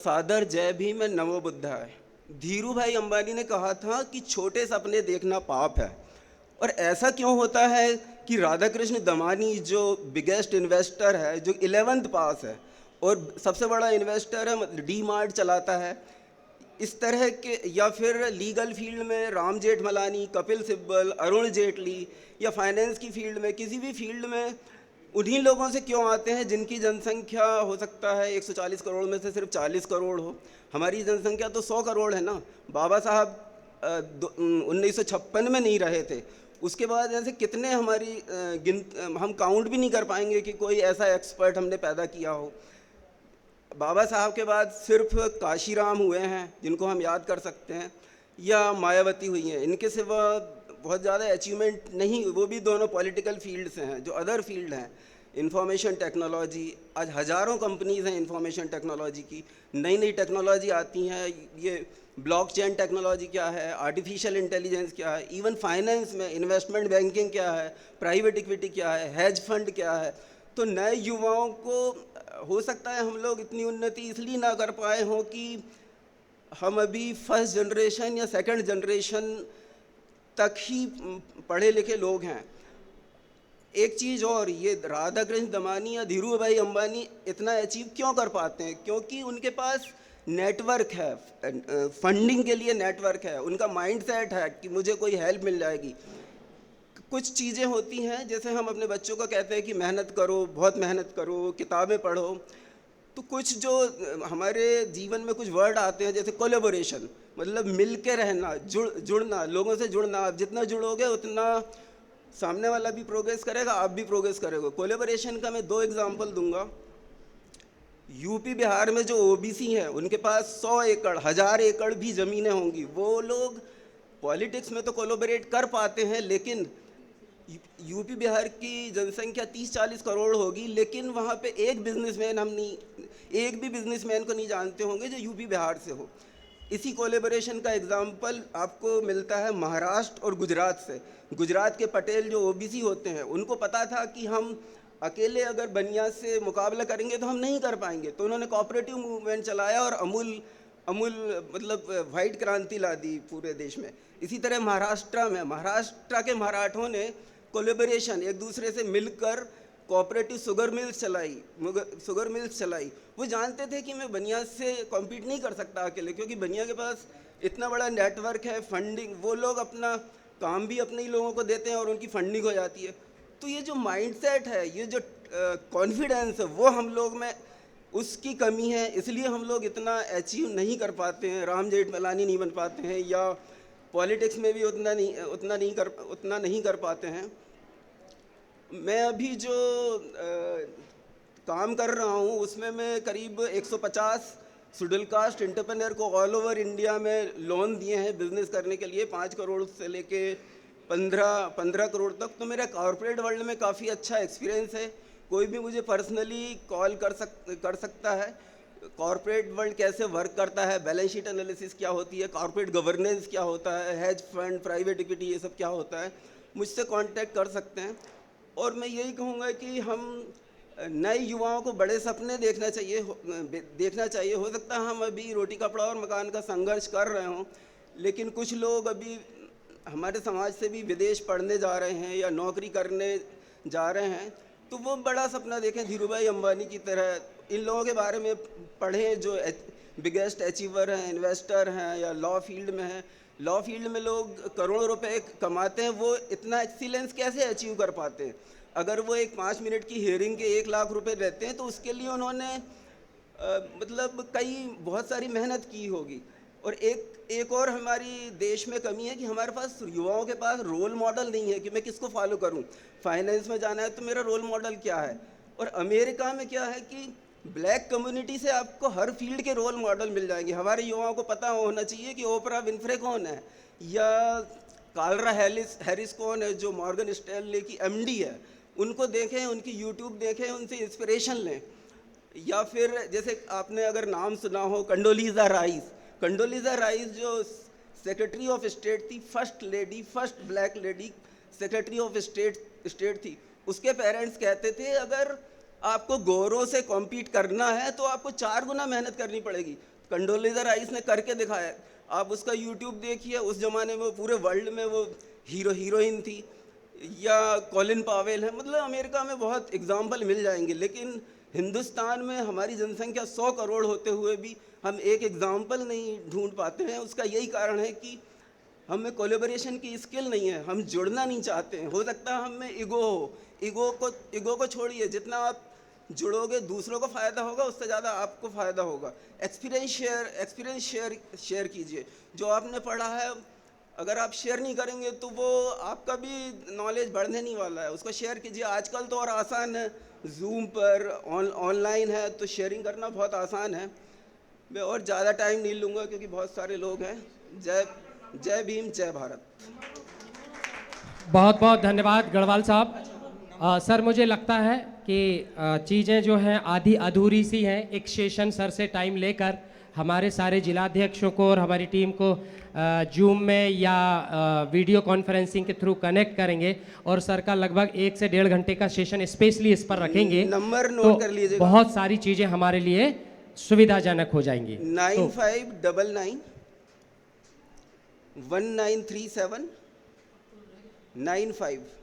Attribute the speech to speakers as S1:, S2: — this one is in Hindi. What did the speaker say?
S1: फादर जय भीम एंड नमो बुद्धाय। धीरू भाई अंबानी ने कहा था कि छोटे सपने देखना पाप है। और ऐसा क्यों होता है कि राधा कृष्ण दमानी जो बिगेस्ट इन्वेस्टर है, जो 11th पास है और सबसे बड़ा इन्वेस्टर है, मतलब डी मार्ट चलाता है, इस तरह के, या फिर लीगल फील्ड में राम जेठमलानी, कपिल सिब्बल, अरुण जेटली, या फाइनेंस की फील्ड में, किसी भी फील्ड में उन्हीं लोगों से क्यों आते हैं जिनकी जनसंख्या हो सकता है 140 करोड़ में से सिर्फ 40 करोड़ हो। हमारी जनसंख्या तो 100 करोड़ है ना। बाबा साहब 1956 में नहीं रहे थे। उसके बाद ऐसे कितने हमारी हम काउंट भी नहीं कर पाएंगे कि कोई ऐसा एक्सपर्ट हमने पैदा किया हो। बाबा साहब के बाद सिर्फ काशीराम हुए हैं जिनको हम याद कर सकते हैं, या मायावती हुई हैं। इनके सिवा बहुत ज़्यादा अचीवमेंट नहीं। वो भी दोनों पॉलिटिकल फील्ड से हैं। जो अदर फील्ड हैं, इंफॉर्मेशन टेक्नोलॉजी, आज हज़ारों कंपनीज़ हैं इंफॉर्मेशन टेक्नोलॉजी की। नई नई टेक्नोलॉजी आती हैं। ये ब्लॉकचेन टेक्नोलॉजी क्या है, आर्टिफिशियल इंटेलिजेंस क्या है, इवन फाइनेंस में इन्वेस्टमेंट बैंकिंग क्या है, प्राइवेट इक्विटी क्या है, हेज फंड क्या है। तो नए युवाओं को हो सकता है हम लोग इतनी उन्नति इसलिए ना कर पाए हों कि हम अभी फर्स्ट जनरेशन या सेकंड जनरेशन तक ही पढ़े लिखे लोग हैं। एक चीज़ और, ये राधा कृष्ण दमानी या धीरू भाई अंबानी इतना अचीव क्यों कर पाते हैं? क्योंकि उनके पास नेटवर्क है, फंडिंग के लिए नेटवर्क है, उनका माइंडसेट है कि मुझे कोई हेल्प मिल जाएगी। कुछ चीज़ें होती हैं, जैसे हम अपने बच्चों को कहते हैं कि मेहनत करो, बहुत मेहनत करो, किताबें पढ़ो। तो कुछ जो हमारे जीवन में कुछ वर्ड आते हैं, जैसे कोलेबोरेशन, मतलब मिल के रहना, जुड़ना, लोगों से जुड़ना। आप जितना जुड़ोगे उतना सामने वाला भी प्रोग्रेस करेगा, आप भी प्रोग्रेस करोगे। कोलेबोरेशन का मैं 2 एग्जांपल दूंगा। यूपी बिहार में जो ओबीसी हैं उनके पास 100 एकड़, 1000 एकड़ भी ज़मीनें होंगी। वो लोग पॉलिटिक्स में तो कोलोबरेट कर पाते हैं, लेकिन यूपी बिहार की जनसंख्या 30-40 करोड़ होगी, लेकिन वहाँ पे एक बिजनेसमैन हम नहीं, एक भी बिजनेसमैन को नहीं जानते होंगे जो यूपी बिहार से हो। इसी कोलेबोरेशन का एग्जाम्पल आपको मिलता है महाराष्ट्र और गुजरात से। गुजरात के पटेल जो ओबीसी होते हैं, उनको पता था कि हम अकेले अगर बनिया से मुकाबला करेंगे तो हम नहीं कर पाएंगे, तो उन्होंने कोऑपरेटिव मूवमेंट चलाया और अमूल अमूल मतलब वाइट क्रांति ला दी पूरे देश में। इसी तरह महाराष्ट्र के मराठों ने कोलेबोरेशन, एक दूसरे से मिलकर कोऑपरेटिव शुगर मिल्स चलाई। वो जानते थे कि मैं बनिया से कॉम्पीट नहीं कर सकता अकेले, क्योंकि बनिया के पास इतना बड़ा नेटवर्क है, फंडिंग, वो लोग अपना काम भी अपने ही लोगों को देते हैं और उनकी फंडिंग हो जाती है। तो ये जो माइंडसेट है, ये जो कॉन्फिडेंस है, वो हम लोग में उसकी कमी है। इसलिए हम लोग इतना अचीव नहीं कर पाते हैं, राम जेठमलानी नहीं बन पाते हैं, या पॉलिटिक्स में भी उतना नहीं कर पाते हैं। मैं अभी जो काम कर रहा हूँ उसमें मैं करीब 150 शेड्यूल कास्ट एंटरप्रेन्योर को ऑल ओवर इंडिया में लोन दिए हैं बिजनेस करने के लिए, 5 करोड़ से लेके 15 करोड़ तक। तो मेरा कॉरपोरेट वर्ल्ड में काफ़ी अच्छा एक्सपीरियंस है। कोई भी मुझे पर्सनली कॉल कर सकता है। कॉरपोरेट वर्ल्ड कैसे वर्क करता है, बैलेंस शीट एनालिसिस क्या होती है, कॉरपोरेट गवर्नेंस क्या होता है, हेज फंड, प्राइवेट इक्विटी, ये सब क्या होता है, मुझसे कांटेक्ट कर सकते हैं। और मैं यही कहूँगा कि हम नए युवाओं को बड़े सपने देखना चाहिए। हो सकता है हम अभी रोटी कपड़ा और मकान का संघर्ष कर रहे हों, लेकिन कुछ लोग अभी हमारे समाज से भी विदेश पढ़ने जा रहे हैं या नौकरी करने जा रहे हैं। तो वो बड़ा सपना देखें, धीरूभाई अंबानी की तरह। इन लोगों के बारे में पढ़ें जो बिगेस्ट अचीवर हैं, इन्वेस्टर हैं, या लॉ फील्ड में हैं। लॉ फील्ड में लोग करोड़ों रुपए कमाते हैं, वो इतना एक्सीलेंस कैसे अचीव कर पाते हैं? अगर वो एक 5 मिनट की हियरिंग के 1 लाख रुपए देते हैं तो उसके लिए उन्होंने मतलब बहुत सारी मेहनत की होगी। और एक और हमारी देश में कमी है कि हमारे पास, युवाओं के पास रोल मॉडल नहीं है कि मैं किसको फॉलो करूं। फाइनेंस में जाना है तो मेरा रोल मॉडल क्या है? और अमेरिका में क्या है कि ब्लैक कम्युनिटी से आपको हर फील्ड के रोल मॉडल मिल जाएंगे। हमारे युवाओं को पता होना चाहिए कि ओपरा विनफ्रे कौन है, या कालरा हैरिस कौन है जो मॉर्गन स्टैनले की एमडी है। उनको देखें, उनकी यूट्यूब देखें, उनसे इंस्पिरेशन लें। या फिर जैसे आपने अगर नाम सुना हो कंडोलीज़ा राइस जो सेक्रेटरी ऑफ स्टेट थी, first black lady secretary of state थी। उसके पेरेंट्स कहते थे अगर आपको गोरों से कॉम्पीट करना है तो आपको 4 गुना मेहनत करनी पड़ेगी। कंडोलीजा राइस ने करके दिखाया। आप उसका यूट्यूब देखिए, उस ज़माने में पूरे वर्ल्ड में वो हीरोइन थी, या कॉलिन पावेल है, मतलब अमेरिका में बहुत एग्जाम्पल मिल जाएंगे। लेकिन हिंदुस्तान में हमारी जनसंख्या 100 करोड़ होते हुए भी हम एक एग्जाम्पल नहीं ढूंढ पाते हैं। उसका यही कारण है कि हमें कोलेबोरेशन की स्किल नहीं है, हम जुड़ना नहीं चाहते हैं। हो सकता है हम में ईगो हो, ईगो को छोड़िए, जितना आप जुड़ोगे दूसरों को फ़ायदा होगा, उससे ज़्यादा आपको फ़ायदा होगा। एक्सपीरियंस शेयर कीजिए। जो आपने पढ़ा है अगर आप शेयर नहीं करेंगे तो वो आपका भी नॉलेज बढ़ने नहीं वाला है, उसको शेयर कीजिए। आजकल तो और आसान है, जूम पर ऑनलाइन है, तो शेयरिंग करना बहुत आसान है। मैं और ज़्यादा टाइम नहीं लूँगा क्योंकि बहुत सारे लोग हैं। जय भीम, जय भारत।
S2: बहुत बहुत धन्यवाद गढ़वाल साहब। सर मुझे लगता है कि चीज़ें जो हैं आधी अधूरी सी हैं। एक सेशन सर से टाइम लेकर हमारे सारे जिलाध्यक्षों को और हमारी टीम को जूम में या वीडियो कॉन्फ्रेंसिंग के थ्रू कनेक्ट करेंगे और सर का लगभग 1 से 1.5 घंटे का सेशन स्पेशली इस पर रखेंगे।
S1: नंबर
S2: तो
S1: नोट कर लीजिएगा,
S2: बहुत सारी चीज़ें हमारे लिए सुविधाजनक हो जाएंगी।
S1: 9599 1937 95।